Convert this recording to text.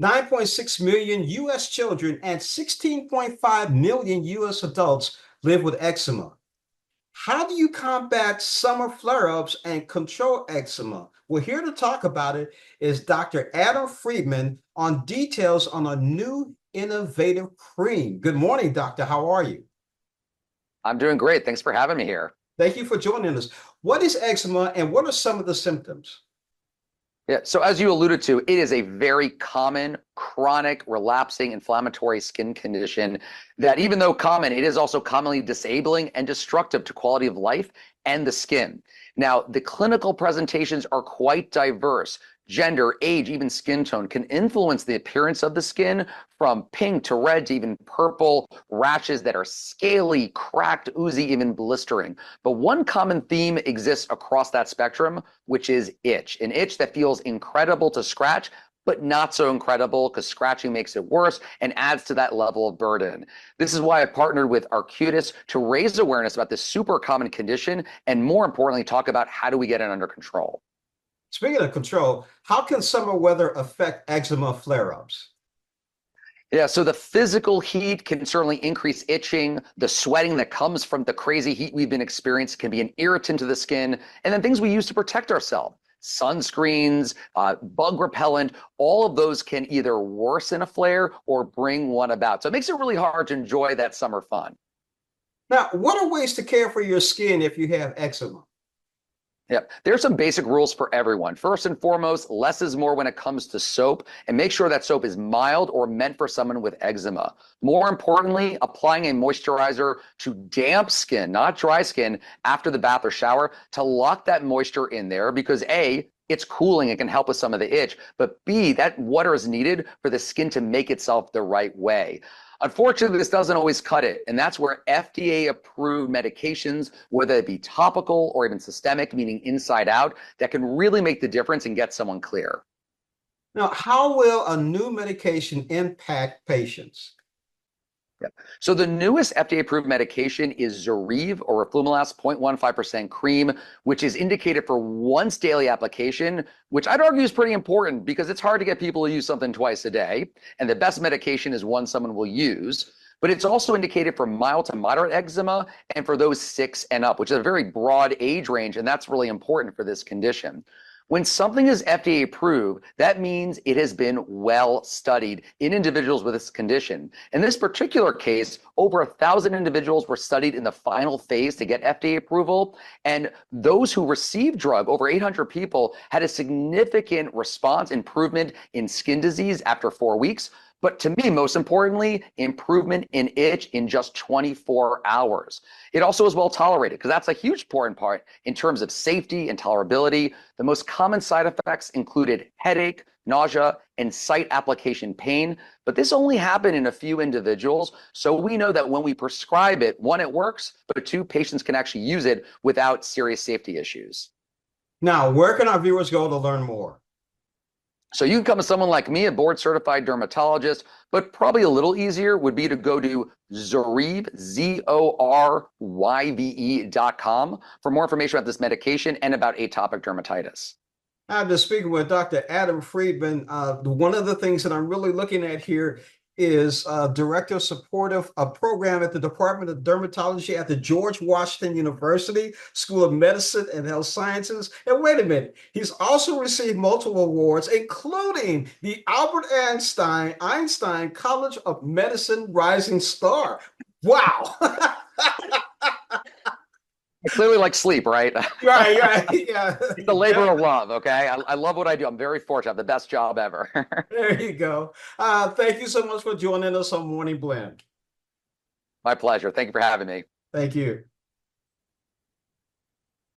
9.6 million U.S. children and 16.5 million U.S. adults live with eczema. How do you combat summer flare-ups and control eczema? Well, here to talk about it is Dr. Adam Friedman on details on a new innovative cream. Good morning, doctor. How are you? I'm doing great. Thanks for having me here. Thank you for joining us. What is eczema and what are some of the symptoms? Yeah, so as you alluded to, it is a very common, chronic, relapsing inflammatory skin condition that, even though common, it is also commonly disabling and destructive to quality of life and the skin. Now, the clinical presentations are quite diverse. Gender, age, even skin tone can influence the appearance of the skin, from pink to red to even purple, rashes that are scaly, cracked, oozy, even blistering. But one common theme exists across that spectrum, which is itch. An itch that feels incredible to scratch, but not so incredible because scratching makes it worse and adds to that level of burden. This is why I partnered with Arcutis to raise awareness about this super common condition and, more importantly, talk about how do we get it under control. Speaking of control, how can summer weather affect eczema flare-ups? Yeah, so the physical heat can certainly increase itching. The sweating that comes from the crazy heat we've been experiencing can be an irritant to the skin. And then things we use to protect ourselves, sunscreens, bug repellent, all of those can either worsen a flare or bring one about. So it makes it really hard to enjoy that summer fun. Now, what are ways to care for your skin if you have eczema? Yeah, there's some basic rules for everyone. First and foremost, less is more when it comes to soap, and make sure that soap is mild or meant for someone with eczema. More importantly, applying a moisturizer to damp skin, not dry skin, after the bath or shower to lock that moisture in there because A, it's cooling, it can help with some of the itch, but B, that water is needed for the skin to make itself the right way. Unfortunately, this doesn't always cut it, and that's where FDA-approved medications, whether it be topical or even systemic, meaning inside out, that can really make the difference and get someone clear. Now, how will a new medication impact patients? Yep. So the newest FDA-approved medication is Zoryve, or roflumilast 0.15% cream, which is indicated for once daily application, which I'd argue is pretty important because it's hard to get people to use something twice a day. And the best medication is one someone will use. But it's also indicated for mild to moderate eczema and for those 6 and up, which is a very broad age range, and that's really important for this condition. When something is FDA approved, that means it has been well studied in individuals with this condition. In this particular case, over 1,000 individuals were studied in the final phase to get FDA approval. And those who received drug, over 800 people, had a significant response improvement in skin disease after 4 weeks. But to me, most importantly, improvement in itch in just 24 hours. It also is well tolerated because that's a huge important part in terms of safety and tolerability. The most common side effects included headache, nausea, and site application pain. But this only happened in a few individuals. So we know that when we prescribe it, one, it works, but two, patients can actually use it without serious safety issues. Now, where can our viewers go to learn more? So you can come to someone like me, a board certified dermatologist, but probably a little easier would be to go to Zoryve, ZORYVE.com for more information about this medication and about atopic dermatitis. I'm just speaking with Dr. Adam Friedman. One of the things that I'm really looking at here is Director of Supportive Program at the Department of Dermatology at the George Washington University School of Medicine and Health Sciences. And wait a minute, he's also received multiple awards, including the Albert Einstein College of Medicine Rising Star. Wow. I clearly like sleep, right? Right, yeah. It's a labor of love, okay? I love what I do. I'm very fortunate. I have the best job ever. There you go. Thank you so much for joining us on Morning Blend. My pleasure. Thank you for having me. Thank you.